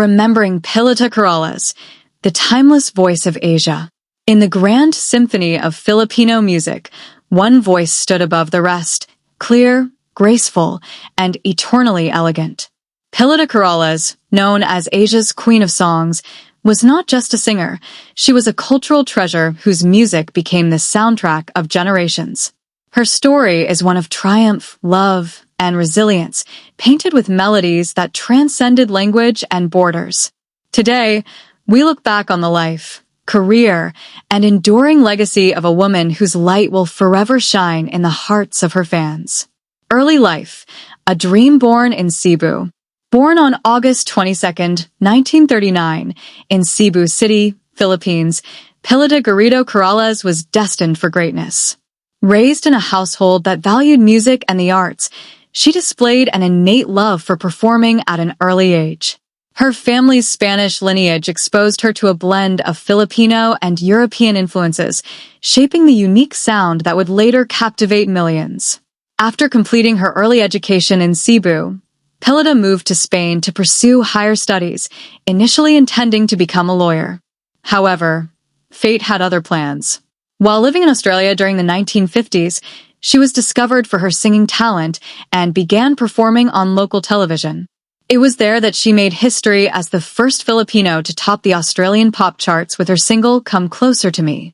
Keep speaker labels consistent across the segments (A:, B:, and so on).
A: remembering Pilita Corrales, the timeless voice of Asia. In the grand symphony of Filipino music, one voice stood above the rest, clear, graceful, and eternally elegant. Pilita Corrales, known as Asia's Queen of Songs, was not just a singer, she was a cultural treasure whose music became the soundtrack of generations. Her story is one of triumph, love, and resilience, painted with melodies that transcended language and borders. Today, we look back on the life, career, and enduring legacy of a woman whose light will forever shine in the hearts of her fans. Early life, a dream born in Cebu. Born on August 22, 1939, in Cebu City, Philippines, Pilita Garrido Corrales was destined for greatness. Raised in a household that valued music and the arts, she displayed an innate love for performing at an early age. Her family's Spanish lineage exposed her to a blend of Filipino and European influences, shaping the unique sound that would later captivate millions. After completing her early education in Cebu, Pilita moved to Spain to pursue higher studies, initially intending to become a lawyer. However, fate had other plans. While living in Australia during the 1950s, she was discovered for her singing talent and began performing on local television. It was there that she made history as the first Filipino to top the Australian pop charts with her single Come Closer to Me.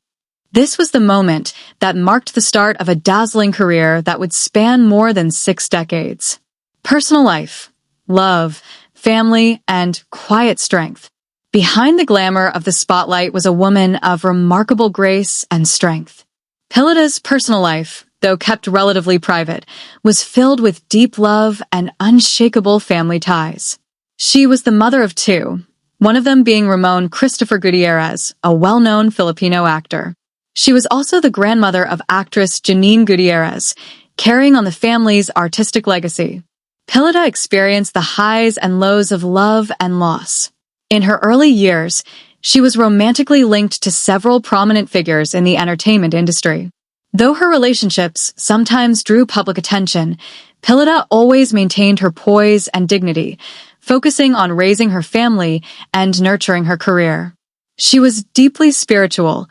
A: This was the moment that marked the start of a dazzling career that would span more than 6 decades. Personal life, love, family, and quiet strength. Behind the glamour of the spotlight was a woman of remarkable grace and strength. Pilita's personal life, though kept relatively private, was filled with deep love and unshakable family ties. She was the mother of 2, one of them being Ramon Christopher Gutierrez, a well-known Filipino actor. She was also the grandmother of actress Janine Gutierrez, carrying on the family's artistic legacy. Pilita experienced the highs and lows of love and loss. In her early years, she was romantically linked to several prominent figures in the entertainment industry. Though her relationships sometimes drew public attention, Pilita always maintained her poise and dignity, focusing on raising her family and nurturing her career. She was deeply spiritual,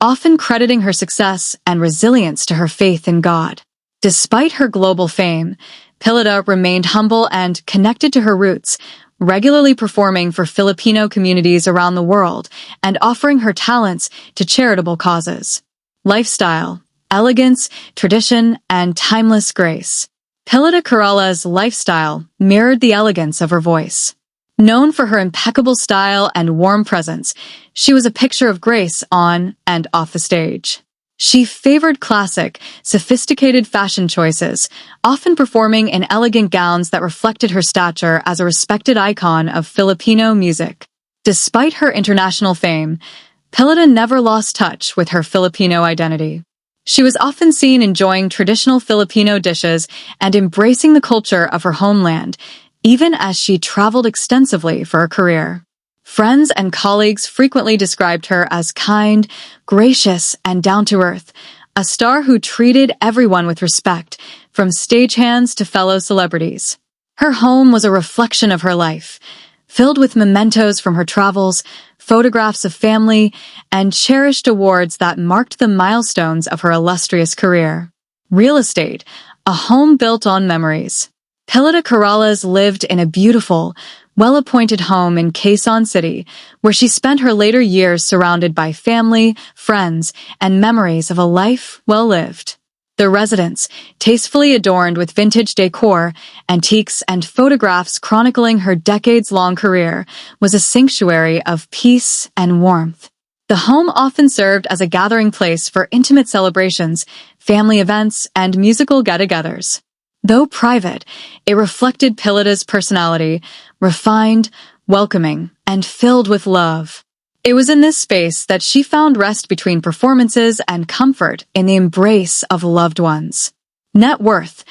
A: often crediting her success and resilience to her faith in God. Despite her global fame, Pilita remained humble and connected to her roots, regularly performing for Filipino communities around the world and offering her talents to charitable causes. Lifestyle, elegance, tradition, and timeless grace. Pilita Corrales' lifestyle mirrored the elegance of her voice. Known for her impeccable style and warm presence, she was a picture of grace on and off the stage. She favored classic, sophisticated fashion choices, often performing in elegant gowns that reflected her stature as a respected icon of Filipino music. Despite her international fame, Pilita never lost touch with her Filipino identity. She was often seen enjoying traditional Filipino dishes and embracing the culture of her homeland, even as she traveled extensively for her career. Friends and colleagues frequently described her as kind, gracious, and down-to-earth, a star who treated everyone with respect, from stagehands to fellow celebrities. Her home was a reflection of her life, filled with mementos from her travels, photographs of family, and cherished awards that marked the milestones of her illustrious career. Real estate, a home built on memories. Pilita Corrales lived in a beautiful, well-appointed home in Quezon City, where she spent her later years surrounded by family, friends, and memories of a life well lived. The residence, tastefully adorned with vintage decor, antiques, and photographs chronicling her decades-long career, was a sanctuary of peace and warmth. The home often served as a gathering place for intimate celebrations, family events, and musical get-togethers. Though private, it reflected Pilita's personality, refined, welcoming, and filled with love. It was in this space that she found rest between performances and comfort in the embrace of loved ones. Net worth,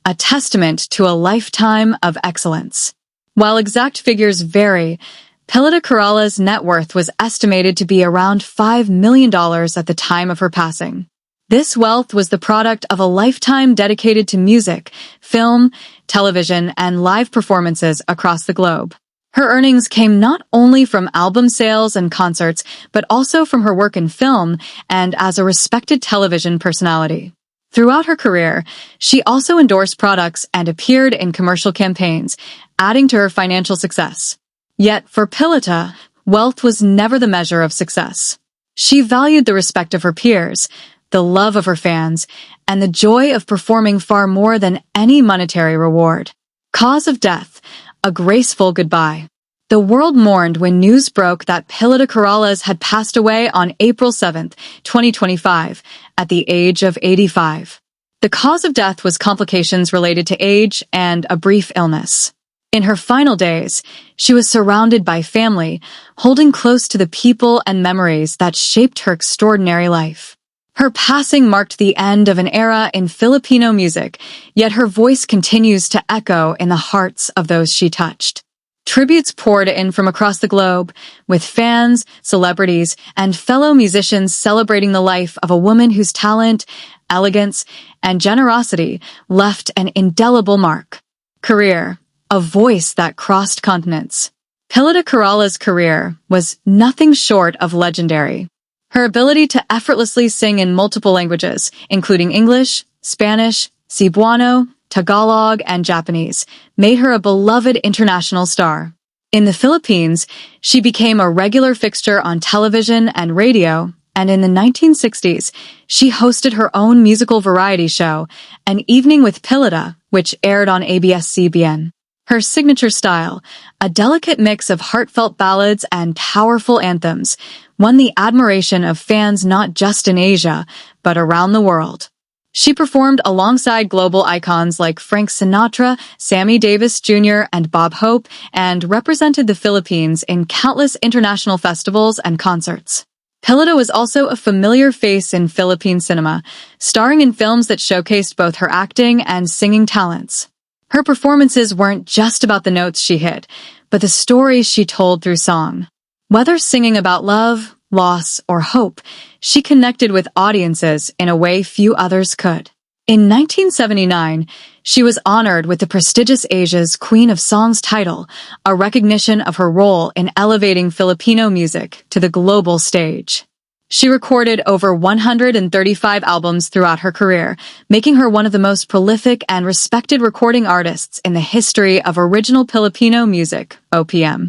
A: a testament to a lifetime of excellence. While exact figures vary, Pilita Corrales' net worth was estimated to be around $5 million at the time of her passing. This wealth was the product of a lifetime dedicated to music, film, television, and live performances across the globe. Her earnings came not only from album sales and concerts, but also from her work in film and as a respected television personality. Throughout her career, she also endorsed products and appeared in commercial campaigns, adding to her financial success. Yet, for Pilita, wealth was never the measure of success. She valued the respect of her peers, the love of her fans, and the joy of performing far more than any monetary reward. Cause of death: a graceful goodbye. The world mourned when news broke that Pilita Corrales had passed away on April 7, 2025, at the age of 85. The cause of death was complications related to age and a brief illness. In her final days, she was surrounded by family, holding close to the people and memories that shaped her extraordinary life. Her passing marked the end of an era in Filipino music, yet her voice continues to echo in the hearts of those she touched. Tributes poured in from across the globe, with fans, celebrities, and fellow musicians celebrating the life of a woman whose talent, elegance, and generosity left an indelible mark. Career: a voice that crossed continents. Pilita Corrales' career was nothing short of legendary. Her ability to effortlessly sing in multiple languages, including English, Spanish, Cebuano, Tagalog, and Japanese, made her a beloved international star. In the Philippines, she became a regular fixture on television and radio, and in the 1960s, she hosted her own musical variety show, An Evening with Pilita, which aired on ABS-CBN. Her signature style, a delicate mix of heartfelt ballads and powerful anthems, won the admiration of fans not just in Asia, but around the world. She performed alongside global icons like Frank Sinatra, Sammy Davis Jr., and Bob Hope, and represented the Philippines in countless international festivals and concerts. Pilita was also a familiar face in Philippine cinema, starring in films that showcased both her acting and singing talents. Her performances weren't just about the notes she hit, but the stories she told through song. Whether singing about love, loss, or hope, she connected with audiences in a way few others could. In 1979, she was honored with the prestigious Asia's Queen of Song's title, a recognition of her role in elevating Filipino music to the global stage. She recorded over 135 albums throughout her career, making her one of the most prolific and respected recording artists in the history of original Filipino music, OPM.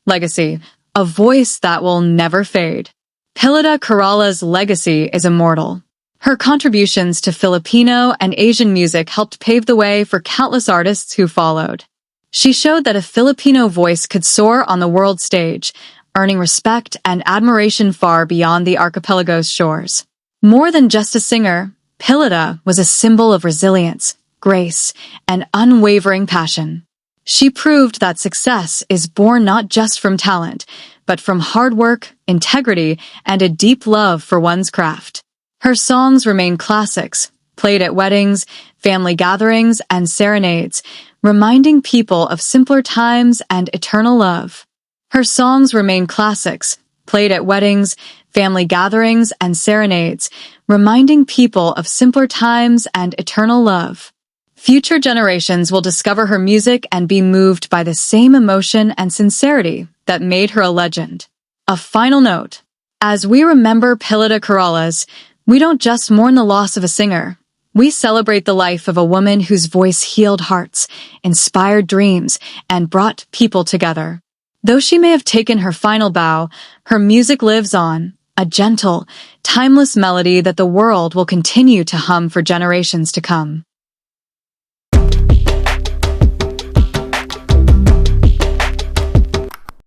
A: Legacy: a voice that will never fade. Pilita Corrales' legacy is immortal. Her contributions to Filipino and Asian music helped pave the way for countless artists who followed. She showed that a Filipino voice could soar on the world stage, earning respect and admiration far beyond the archipelago's shores. More than just a singer, Pilita was a symbol of resilience, grace, and unwavering passion. She proved that success is born not just from talent, but from hard work, integrity, and a deep love for one's craft. Her songs remain classics, played at weddings, family gatherings, and serenades, reminding people of simpler times and eternal love. Her songs remain classics, played at weddings, family gatherings, and serenades, reminding people of simpler times and eternal love. Future generations will discover her music and be moved by the same emotion and sincerity that made her a legend. A final note: as we remember Pilita Corrales, we don't just mourn the loss of a singer. We celebrate the life of a woman whose voice healed hearts, inspired dreams, and brought people together. Though she may have taken her final bow, her music lives on, a gentle, timeless melody that the world will continue to hum for generations to come.